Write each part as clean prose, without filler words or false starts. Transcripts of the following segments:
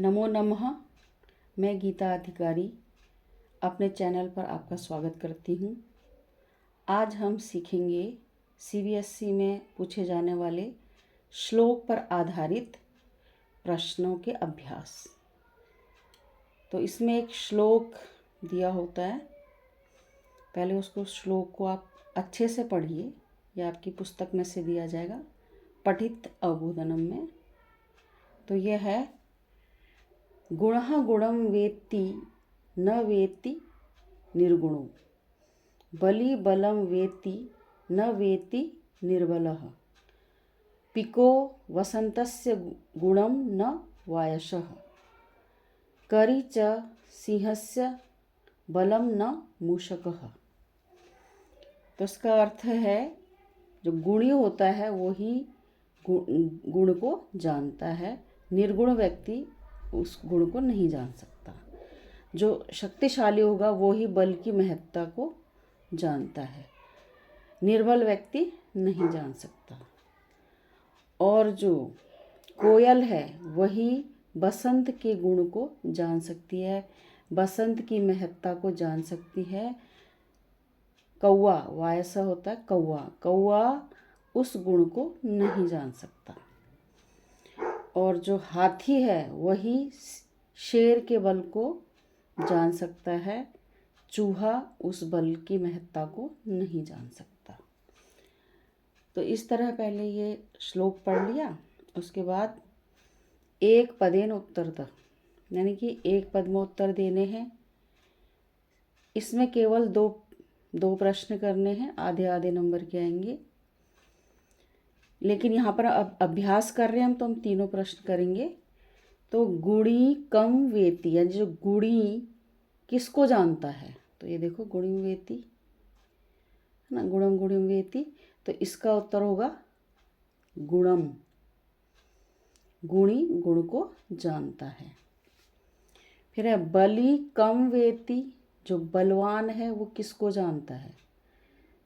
नमो नमः। मैं गीता अधिकारी अपने चैनल पर आपका स्वागत करती हूँ। आज हम सीखेंगे सीबीएसई में पूछे जाने वाले श्लोक पर आधारित प्रश्नों के अभ्यास। तो इसमें एक श्लोक दिया होता है, पहले उसको श्लोक को आप अच्छे से पढ़िए। यह आपकी पुस्तक में से दिया जाएगा पठित अवबोधनम में। तो यह है, गुणः गुणं वेत्ति न वेत्ति निर्गुणो, बली बलं वेत्ति न वेत्ति निर्बलः, पिको वसन्तस्य गुणं न वायसः, करी च सिंहस्य बलं न मूषकः। तो इसका अर्थ है, जो गुणी होता है वही गुण को जानता है, निर्गुण व्यक्ति उस गुण को नहीं जान सकता। जो शक्तिशाली होगा वो ही बल की महत्ता को जानता है, निर्बल व्यक्ति नहीं जान सकता। और जो कोयल है वही बसंत के गुण को जान सकती है, बसंत की महत्ता को जान सकती है। कौवा, वायसा होता है कौवा, कौवा उस गुण को नहीं जान सकता। और जो हाथी है वही शेर के बल को जान सकता है, चूहा उस बल की महत्ता को नहीं जान सकता। तो इस तरह पहले ये श्लोक पढ़ लिया। उसके बाद एक पदेन उत्तरतः, यानी कि एक पद में उत्तर देने हैं। इसमें केवल दो प्रश्न करने हैं, आधे आधे नंबर के आएंगे। लेकिन यहाँ पर अब अभ्यास कर रहे हैं हम, तो हम तीनों प्रश्न करेंगे। तो गुणी कम वेति, यानी जो गुणी किसको जानता है, तो ये देखो गुणी वेति है ना, गुणम गुणिम वेति। तो इसका उत्तर होगा गुणम, गुणी गुण को जानता है। फिर है बली कम वेति, जो बलवान है वो किसको जानता है,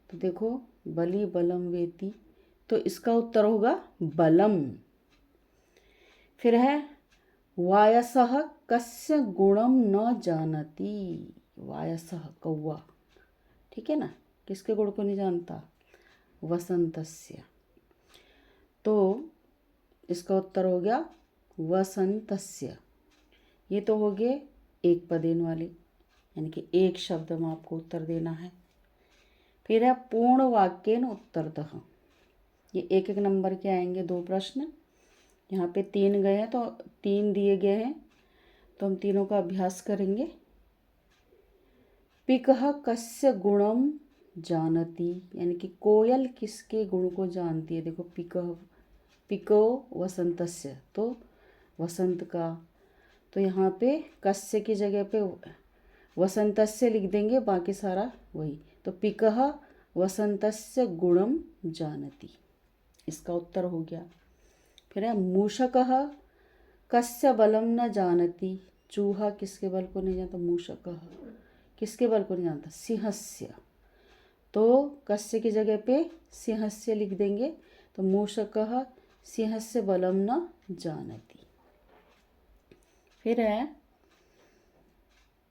तो देखो बली बलम वेति, तो इसका उत्तर होगा बलम। फिर है वायसः कस्य गुणम न जानति, वायसः कौवा, ठीक है ना, किसके गुण को नहीं जानता, वसंतस्य। तो इसका उत्तर हो गया वसंतस्य। ये तो हो गए एक पदेन वाले, यानी कि एक शब्द में आपको उत्तर देना है। फिर है पूर्ण वाक्येन उत्तरतः, ये एक एक नंबर के आएंगे, दो प्रश्न। यहाँ पे 3 गए हैं, तो 3 दिए गए हैं, तो हम तीनों का अभ्यास करेंगे। पिकः कस्य गुणम जानति, यानी कि कोयल किसके गुण को जानती है। देखो पिको वसंतस्य, तो वसंत का। तो यहाँ पे कस्य की जगह पे वसंतस्य लिख देंगे, बाकी सारा वही। तो पिकः वसंतस्य गुणम जानति, इसका उत्तर हो गया। फिर है मूषकः कस्य बलम न जानति, चूहा किसके बल को नहीं जानता, मूषकः किसके बल को नहीं जानता, सिंहस्य। तो कस्य की जगह पे सिंहस्य लिख देंगे, तो मूषकः सिंहस्य बलम न जानति। फिर है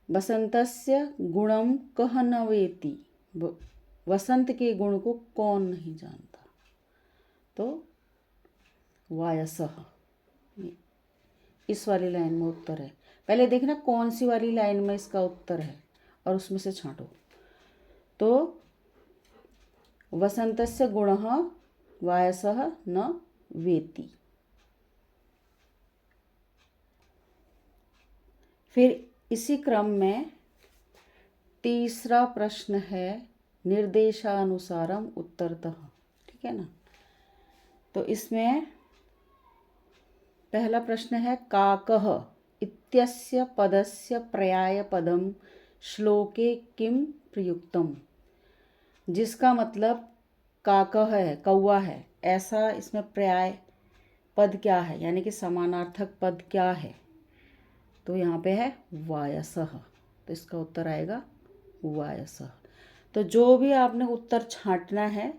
वसंतस्य गुणम कह न वेति, वसंत के गुण को कौन नहीं जानता, तो वायसः। इस वाली लाइन में उत्तर है। पहले देखना कौन सी वाली लाइन में इसका उत्तर है और उसमें से छांटो। तो वसंतस्य गुणः वायसः न वेति। फिर इसी क्रम में तीसरा प्रश्न है निर्देशानुसारम उत्तरतः, ठीक है ना। तो इसमें पहला प्रश्न है काकः इत्यस्य पदस्य पर्याय पदम श्लोके किम प्रयुक्तम, जिसका मतलब काकः है, कौवा है, ऐसा इसमें पर्याय पद क्या है, यानी कि समानार्थक पद क्या है। तो यहाँ पे है वायसः, तो इसका उत्तर आएगा वायसः। तो जो भी आपने उत्तर छांटना है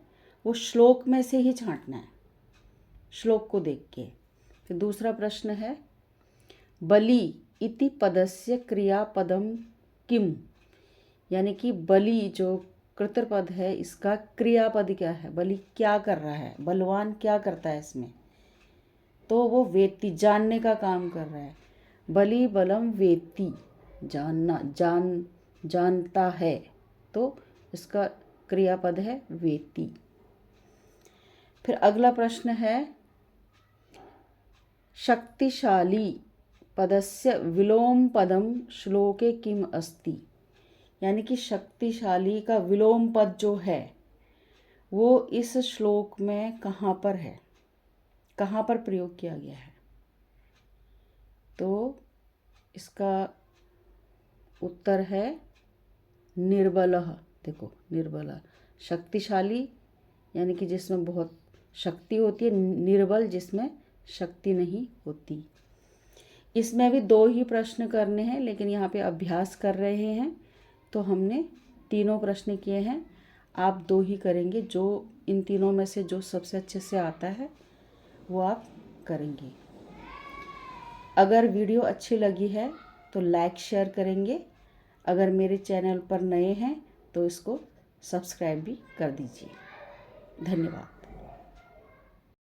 वो श्लोक में से ही छांटना है, श्लोक को देख के। फिर दूसरा प्रश्न है बलि इति पदस्य क्रियापदम किम, यानी कि बलि जो कृतपद है इसका क्रियापद क्या है, बलि क्या कर रहा है, बलवान क्या करता है इसमें, तो वो वेत्ति जानने का काम कर रहा है। बलि बलम वेत्ति जानना, जानता है, तो इसका क्रियापद है वेत्ति। फिर अगला प्रश्न है शक्तिशाली पदस्य विलोम पदम श्लोके किम अस्ति, यानी कि शक्तिशाली का विलोम पद जो है वो इस श्लोक में कहाँ पर है, कहाँ पर प्रयोग किया गया है। तो इसका उत्तर है निर्बलः। देखो निर्बलः, शक्तिशाली यानी कि जिसमें बहुत शक्ति होती है, निर्बल जिसमें शक्ति नहीं होती। इसमें भी 2 ही प्रश्न करने हैं, लेकिन यहाँ पे अभ्यास कर रहे हैं तो हमने 3 प्रश्न किए हैं। आप 2 ही करेंगे, जो इन तीनों में से जो सबसे अच्छे से आता है वो आप करेंगे। अगर वीडियो अच्छी लगी है तो लाइक शेयर करेंगे। अगर मेरे चैनल पर नए हैं तो इसको सब्सक्राइब भी कर दीजिए। धन्यवाद।